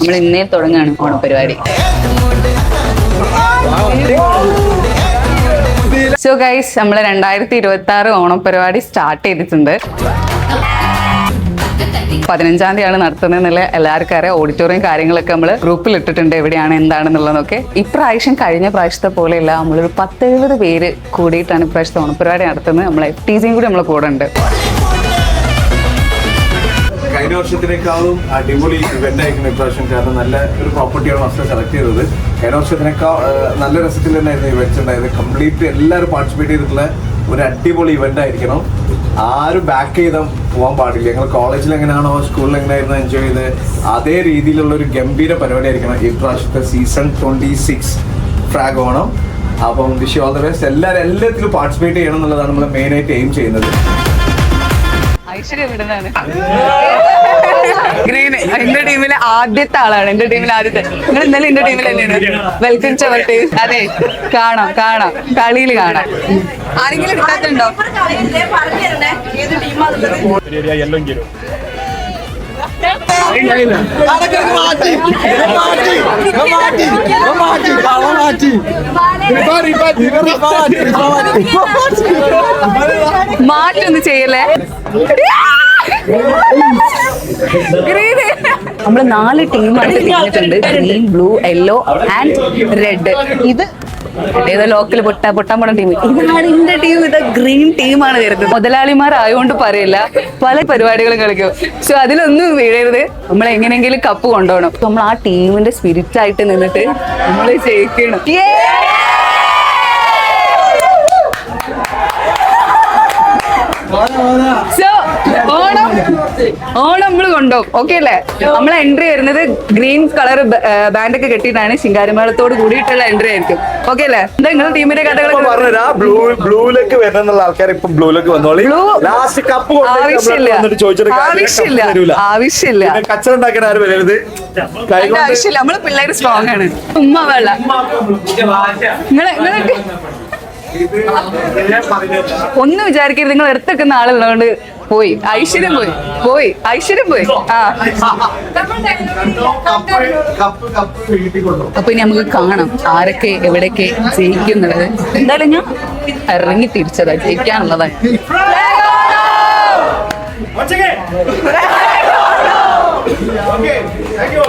നമ്മൾ ഇന്നേ തുടങ്ങാണ് ഓണപരിപാടി. So guys, നമ്മൾ 2026 ഓണപരിപാടി സ്റ്റാർട്ട് ചെയ്തിട്ടുണ്ട്. 15-ാം തീയതിയാണ് നടത്തുന്നതെന്നുള്ള എല്ലാവർക്കും അറിയാം. ഓഡിറ്റോറിയം കാര്യങ്ങളൊക്കെ നമ്മൾ ഗ്രൂപ്പിൽ ഇട്ടിട്ടുണ്ട്, എവിടെയാണ് എന്താണെന്നുള്ളതൊക്കെ. ഇപ്രാവശ്യം കഴിഞ്ഞ പ്രാവശ്യത്തെ പോലെയല്ല, നമ്മളൊരു 10-70 പേര് കൂടിയിട്ടാണ് ഇപ്രാവശ്യത്തെ ഓണപരിപാടി നടത്തുന്നത്. നമ്മളെ FTCയും കൂടി നമ്മളെ കൂടെ ഉണ്ട്. കഴിഞ്ഞ വർഷത്തിനേക്കാളും അടിപൊളി ഇവന്റ് ആയിരിക്കും ഇപ്രാവശ്യം. കാരണം നല്ല ഒരു പ്രോപ്പർട്ടിയാണ് ഫസ്റ്റ് സെലക്ട് ചെയ്തത്. കഴിഞ്ഞ വർഷത്തിനേക്കാൾ നല്ല രസത്തിൽ തന്നെയായിരുന്നു ഇവന്റ്സ് ഉണ്ടായത്. കംപ്ലീറ്റ് എല്ലാവരും പാർട്ടിസിപ്പേറ്റ് ചെയ്തിട്ടുള്ള ഒരു അടിപൊളി ഇവന്റ് ആയിരിക്കണം. ആരും ബാക്ക് ചെയ്താൽ പോകാൻ പാടില്ല. ഞങ്ങൾ കോളേജിൽ എങ്ങനെയാണോ സ്കൂളിൽ എങ്ങനെയായിരുന്നു എൻജോയ് ചെയ്ത് അതേ രീതിയിലുള്ള ഒരു ഗംഭീര പരിപാടി ആയിരിക്കണം ഈ പ്രാവശ്യത്തെ സീസൺ 26 ഫ്രാഗ് ഓണം. അപ്പം wish you all the best. എല്ലാത്തിലും പാർട്ടിസിപ്പേറ്റ് ചെയ്യണം എന്നുള്ളതാണ് നമ്മൾ മെയിനായിട്ട് എയിം ചെയ്യുന്നത്. ഗ്രീൻ എന്റെ ടീമിലെ ആദ്യത്തെ ആളാണ്. എന്റെ ടീമിലെ ആദ്യത്തെ. നിങ്ങൾ ഇന്നലെ എന്റെ ടീമിൽ തന്നെയാണ്. Welcome to our team. അതെ, കാണാം കളിയിൽ കാണാം. ആരെങ്കിലും എടുക്കാത്തുണ്ടോ? മാറ്റൊന്നും ചെയ്യല്ലേ. നമ്മള് 4 ടീമായിട്ട് തിരിഞ്ഞിട്ടുണ്ട്. Green, blue, yellow and red. ഇത് ഏതോ ലോക്കൽ പൊട്ടാൻ ടീം. ഇതാണ് എന്റെ ടീം. ഇത് ഗ്രീൻ ടീമാണ് വരുന്നത്. മുതലാളിമാരായോണ്ട് പറയില്ല, പല പരിപാടികളും കളിക്കും. സോ അതിലൊന്നും വീഴരുത്. നമ്മൾ എങ്ങനെയെങ്കിലും കപ്പ് കൊണ്ടുപോകണം. നമ്മൾ ആ ടീമിന്റെ സ്പിരിറ്റ് ആയിട്ട് നിന്നിട്ട് നമ്മൾ ജയിക്കണം. സോ ഓണം നമ്മൾ കൊണ്ടുപോകും. ഓക്കെ അല്ലേ? നമ്മളെ എൻട്രി വരുന്നത് ഗ്രീൻ കളർ ബാൻഡൊക്കെ കെട്ടിയിട്ടാണ്. ശിങ്കാരിമേളത്തോട് കൂടിയിട്ടുള്ള എൻട്രി ആയിരിക്കും. ഓക്കെ അല്ലേ? എന്താ നിങ്ങളുടെ ടീമിന്റെ കഥകൾ? ബ്ലൂയിലേക്ക് വരുന്ന ആൾക്കാർ ഇപ്പൊ ബ്ലൂയിലേക്ക് വന്നോളി. ആവശ്യമില്ല. കച്ചറ ഉണ്ടാക്കാൻ ആരും വരരുത്. ആവശ്യമില്ല. നമ്മള് പിള്ളേര് സ്ട്രോങ് ആണ്. ഉമ്മ വെള്ള ഒന്നും വിചാരിക്കരുത്. നിങ്ങൾ എടുത്തേക്കുന്ന ആളുള്ളതുകൊണ്ട് പോയി ഐശ്വര്യം പോയി. അപ്പൊ ഇനി നമുക്ക് കാണാം ആരൊക്കെ എവിടെയൊക്കെ ജയിക്കുന്നുള്ളത്. എന്തായാലും ഞാൻ ഇറങ്ങി തിരിച്ചതാ, ജയിക്കാനുള്ളതാണ്. Okay, thank you.